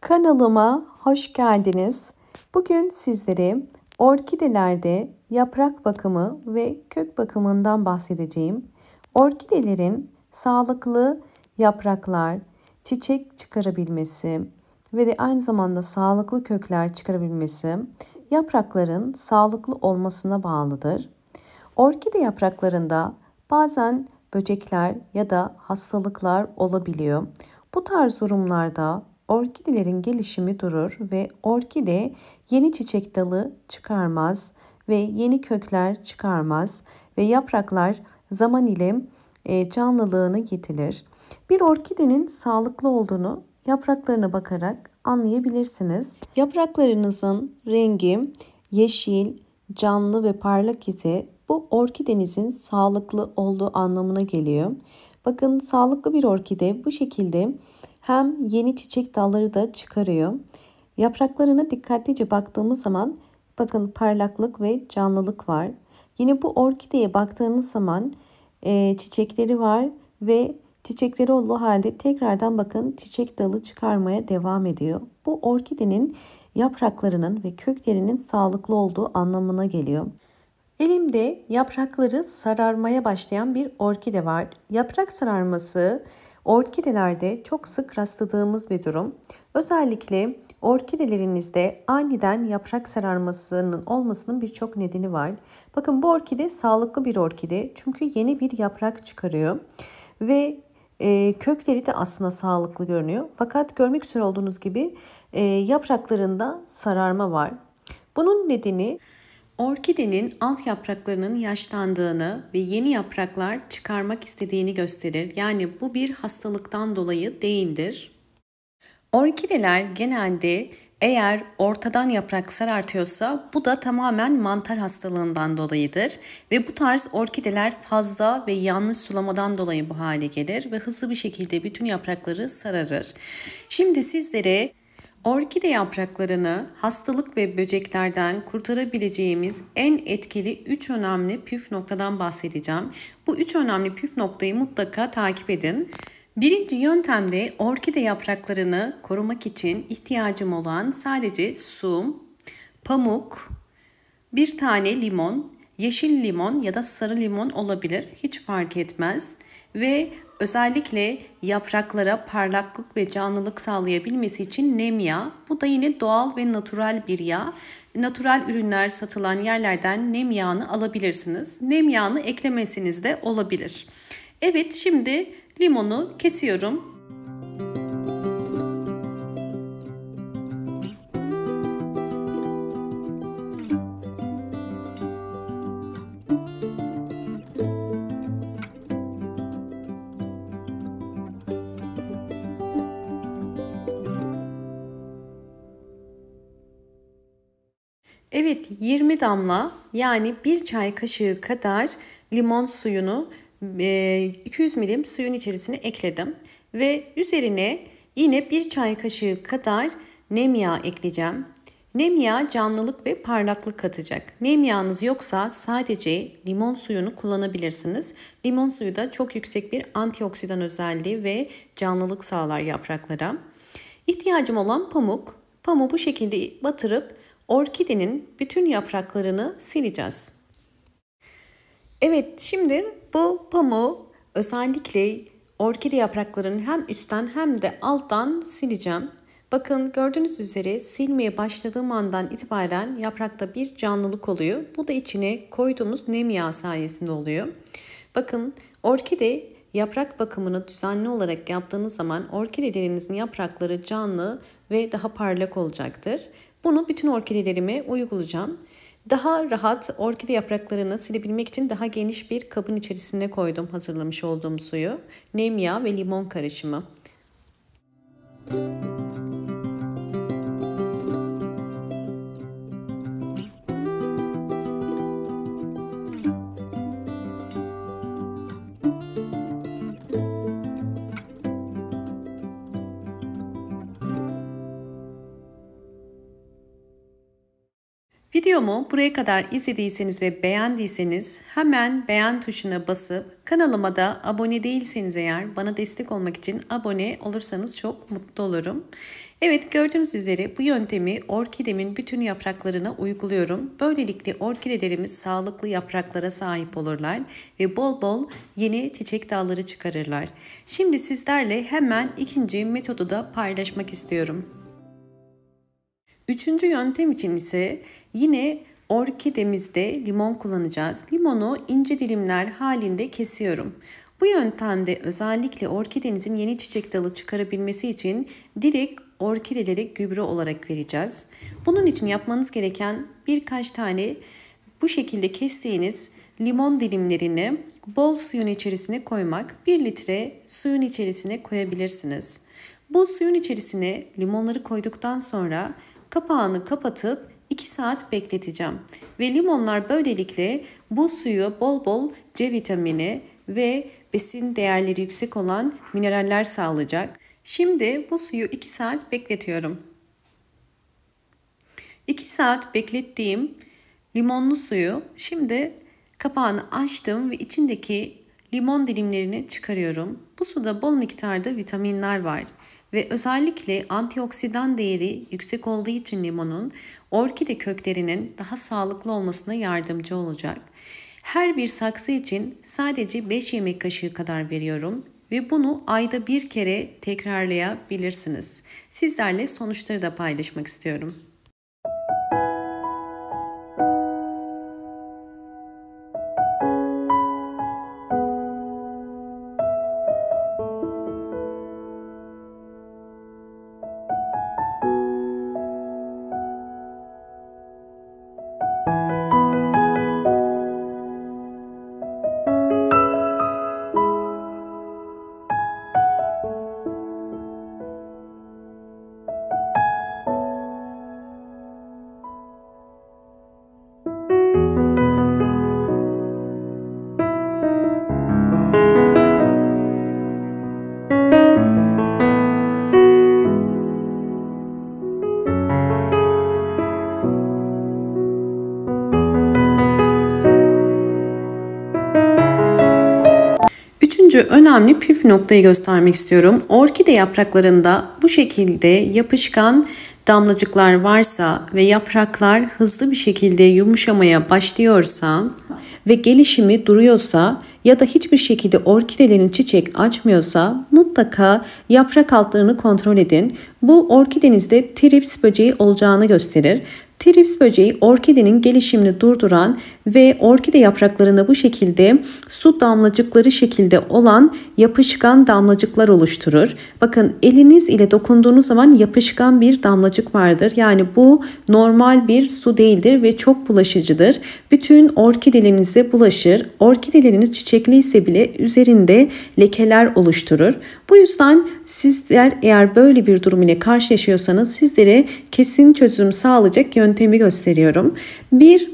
Kanalıma hoş geldiniz. Bugün sizlere orkidelerde yaprak bakımı ve kök bakımından bahsedeceğim. Orkidelerin sağlıklı yapraklar, çiçek çıkarabilmesi ve de aynı zamanda sağlıklı kökler çıkarabilmesi yaprakların sağlıklı olmasına bağlıdır. Orkide yapraklarında bazen böcekler ya da hastalıklar olabiliyor. Bu tarz durumlarda orkidelerin gelişimi durur ve orkide yeni çiçek dalı çıkarmaz ve yeni kökler çıkarmaz ve yapraklar zaman ile canlılığını yitirir. Bir orkidenin sağlıklı olduğunu yapraklarına bakarak anlayabilirsiniz. Yapraklarınızın rengi yeşil, canlı ve parlak ise bu orkidenizin sağlıklı olduğu anlamına geliyor. Bakın, sağlıklı bir orkide bu şekilde hem yeni çiçek dalları da çıkarıyor. Yapraklarına dikkatlice baktığımız zaman bakın parlaklık ve canlılık var. Yine bu orkideye baktığınız zaman çiçekleri var ve çiçekleri olduğu halde tekrardan bakın çiçek dalı çıkarmaya devam ediyor. Bu orkidenin yapraklarının ve köklerinin sağlıklı olduğu anlamına geliyor. Elimde yaprakları sararmaya başlayan bir orkide var. Yaprak sararması orkidelerde çok sık rastladığımız bir durum. Özellikle orkidelerinizde aniden yaprak sararmasının olmasının birçok nedeni var. Bakın, bu orkide sağlıklı bir orkide çünkü yeni bir yaprak çıkarıyor ve kökleri de aslında sağlıklı görünüyor. Fakat görmek üzere olduğunuz gibi yapraklarında sararma var. Bunun nedeni orkidenin alt yapraklarının yaşlandığını ve yeni yapraklar çıkarmak istediğini gösterir. Yani bu bir hastalıktan dolayı değildir. Orkideler genelde eğer ortadan yaprak sarartıyorsa bu da tamamen mantar hastalığından dolayıdır. Ve bu tarz orkideler fazla ve yanlış sulamadan dolayı bu hale gelir ve hızlı bir şekilde bütün yaprakları sararır. Şimdi sizlere orkide yapraklarını hastalık ve böceklerden kurtarabileceğimiz en etkili 3 önemli püf noktadan bahsedeceğim. Bu 3 önemli püf noktayı mutlaka takip edin. Birinci yöntemde orkide yapraklarını korumak için ihtiyacım olan sadece su, pamuk, bir tane limon, yeşil limon ya da sarı limon olabilir, hiç fark etmez. Ve özellikle yapraklara parlaklık ve canlılık sağlayabilmesi için nem yağı. Bu da yine doğal ve natural bir yağ. Natural ürünler satılan yerlerden nem yağını alabilirsiniz. Nem yağını eklemesiniz de olabilir. Evet, şimdi limonu kesiyorum. Evet, 20 damla yani 1 çay kaşığı kadar limon suyunu 200 milim suyun içerisine ekledim. Ve üzerine yine 1 çay kaşığı kadar nem yağı ekleyeceğim. Nem yağı canlılık ve parlaklık katacak. Nem yağınız yoksa sadece limon suyunu kullanabilirsiniz. Limon suyu da çok yüksek bir antioksidan özelliği ve canlılık sağlar yapraklara. İhtiyacım olan pamuk. Pamuğu bu şekilde batırıp orkidenin bütün yapraklarını sileceğiz. Evet, şimdi bu pamuğu özellikle orkide yapraklarının hem üstten hem de alttan sileceğim. Bakın, gördüğünüz üzere silmeye başladığım andan itibaren yaprakta bir canlılık oluyor. Bu da içine koyduğumuz nem yağı sayesinde oluyor. Bakın, orkide yaprak bakımını düzenli olarak yaptığınız zaman orkidelerinizin yaprakları canlı ve daha parlak olacaktır. Bunu bütün orkidelerime uygulayacağım. Daha rahat orkide yapraklarını silebilmek için daha geniş bir kabın içerisine koydum hazırlamış olduğum suyu. Nem yağı ve limon karışımı. Videomu buraya kadar izlediyseniz ve beğendiyseniz hemen beğen tuşuna basıp kanalıma da abone değilseniz eğer bana destek olmak için abone olursanız çok mutlu olurum. Evet, gördüğünüz üzere bu yöntemi orkidemin bütün yapraklarına uyguluyorum. Böylelikle orkidelerimiz sağlıklı yapraklara sahip olurlar ve bol bol yeni çiçek dalları çıkarırlar. Şimdi sizlerle hemen ikinci metodu da paylaşmak istiyorum. Üçüncü yöntem için ise yine orkidemizde limon kullanacağız. Limonu ince dilimler halinde kesiyorum. Bu yöntemde özellikle orkidenizin yeni çiçek dalı çıkarabilmesi için direkt orkidelere gübre olarak vereceğiz. Bunun için yapmanız gereken birkaç tane bu şekilde kestiğiniz limon dilimlerini bol suyun içerisine koymak. 1 litre suyun içerisine koyabilirsiniz. Bu suyun içerisine limonları koyduktan sonra kapağını kapatıp 2 saat bekleteceğim. Ve limonlar böylelikle bu suyu bol bol C vitamini ve besin değerleri yüksek olan mineraller sağlayacak. Şimdi bu suyu 2 saat bekletiyorum. 2 saat beklettiğim limonlu suyu şimdi kapağını açtım ve içindeki limon dilimlerini çıkarıyorum. Bu suda bol miktarda vitaminler var. Ve özellikle antioksidan değeri yüksek olduğu için limonun orkide köklerinin daha sağlıklı olmasına yardımcı olacak. Her bir saksı için sadece 5 yemek kaşığı kadar veriyorum ve bunu ayda bir kere tekrarlayabilirsiniz. Sizlerle sonuçları da paylaşmak istiyorum. Üçüncü önemli püf noktayı göstermek istiyorum. Orkide yapraklarında bu şekilde yapışkan damlacıklar varsa ve yapraklar hızlı bir şekilde yumuşamaya başlıyorsa ve gelişimi duruyorsa ya da hiçbir şekilde orkidelerin çiçek açmıyorsa mutlaka yaprak altlarını kontrol edin. Bu orkidenizde trips böceği olacağını gösterir. Trips böceği orkidenin gelişimini durduran ve orkide yapraklarında bu şekilde su damlacıkları şekilde olan yapışkan damlacıklar oluşturur. Bakın, eliniz ile dokunduğunuz zaman yapışkan bir damlacık vardır. Yani bu normal bir su değildir ve çok bulaşıcıdır. Bütün orkidelerinize bulaşır. Orkideleriniz çiçekliyse bile üzerinde lekeler oluşturur. Bu yüzden sizler eğer böyle bir durum ile karşılaşıyorsanız sizlere kesin çözüm sağlayacak yöntemi gösteriyorum. Bir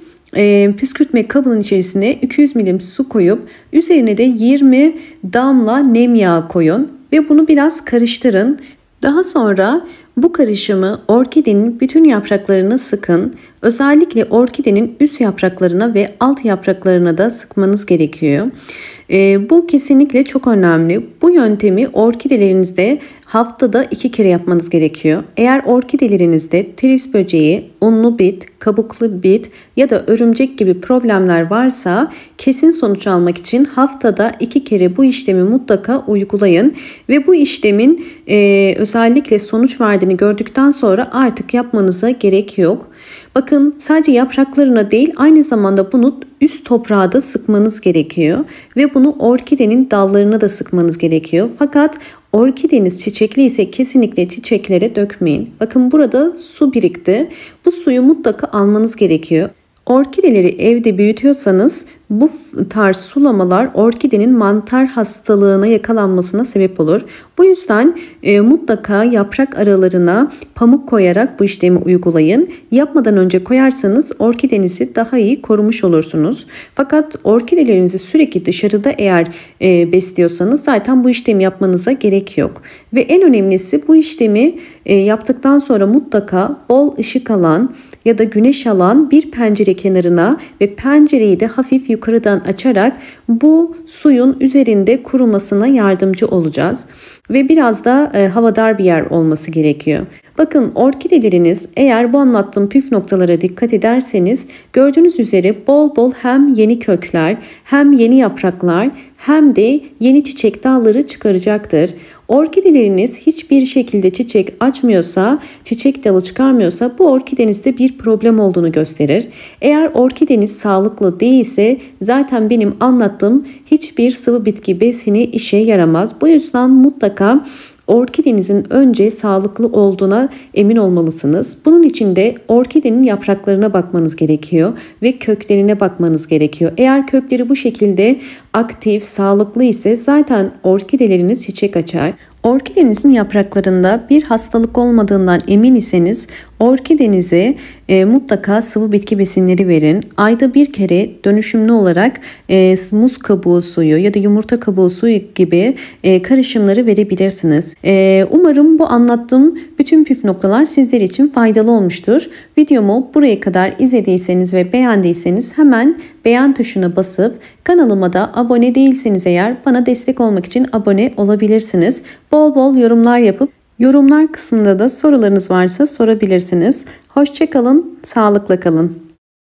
püskürtme kabının içerisine 200 ml su koyup üzerine de 20 damla nem yağı koyun ve bunu biraz karıştırın. Daha sonra bu karışımı orkidenin bütün yapraklarına sıkın. Özellikle orkidenin üst yapraklarına ve alt yapraklarına da sıkmanız gerekiyor. Bu kesinlikle çok önemli. Bu yöntemi orkidelerinizde haftada 2 kere yapmanız gerekiyor. Eğer orkidelerinizde trips böceği, unlu bit, kabuklu bit ya da örümcek gibi problemler varsa kesin sonuç almak için haftada 2 kere bu işlemi mutlaka uygulayın. Ve bu işlemin özellikle sonuç verdiğini gördükten sonra artık yapmanıza gerek yok. Bakın, sadece yapraklarına değil aynı zamanda bunu üst toprağa da sıkmanız gerekiyor. Ve bunu orkidenin dallarına da sıkmanız gerekiyor. Fakat orkideniz çiçekli ise kesinlikle çiçeklere dökmeyin. Bakın, burada su birikti. Bu suyu mutlaka almanız gerekiyor. Orkideleri evde büyütüyorsanız bu tarz sulamalar orkidenin mantar hastalığına yakalanmasına sebep olur. Bu yüzden mutlaka yaprak aralarına pamuk koyarak bu işlemi uygulayın. Yapmadan önce koyarsanız orkidenizi daha iyi korumuş olursunuz. Fakat orkidelerinizi sürekli dışarıda eğer besliyorsanız zaten bu işlemi yapmanıza gerek yok. Ve en önemlisi bu işlemi yaptıktan sonra mutlaka bol ışık alan ya da güneş alan bir pencere kenarına ve pencereyi de hafif yukarıdan açarak bu suyun üzerinde kurumasına yardımcı olacağız. Ve biraz da havadar bir yer olması gerekiyor. Bakın orkideleriniz eğer bu anlattığım püf noktalara dikkat ederseniz gördüğünüz üzere bol bol hem yeni kökler hem yeni yapraklar hem de yeni çiçek dalları çıkaracaktır. Orkideleriniz hiçbir şekilde çiçek açmıyorsa, çiçek dalı çıkarmıyorsa bu orkidenizde bir problem olduğunu gösterir. Eğer orkideniz sağlıklı değilse zaten benim anlattığım hiçbir sıvı bitki besini işe yaramaz. Bu yüzden mutlaka orkidenizin önce sağlıklı olduğuna emin olmalısınız. Bunun için de orkidenin yapraklarına bakmanız gerekiyor ve köklerine bakmanız gerekiyor. Eğer kökleri bu şekilde aktif, sağlıklı ise zaten orkideleriniz çiçek açar. Orkidenizin yapraklarında bir hastalık olmadığından emin iseniz orkidenize mutlaka sıvı bitki besinleri verin. Ayda bir kere dönüşümlü olarak muz kabuğu suyu ya da yumurta kabuğu suyu gibi karışımları verebilirsiniz. Umarım bu anlattığım bütün püf noktalar sizler için faydalı olmuştur. Videomu buraya kadar izlediyseniz ve beğendiyseniz hemen beğen tuşuna basıp kanalıma da abone değilseniz eğer bana destek olmak için abone olabilirsiniz. Bol bol yorumlar yapıp yorumlar kısmında da sorularınız varsa sorabilirsiniz. Hoşça kalın, sağlıkla kalın.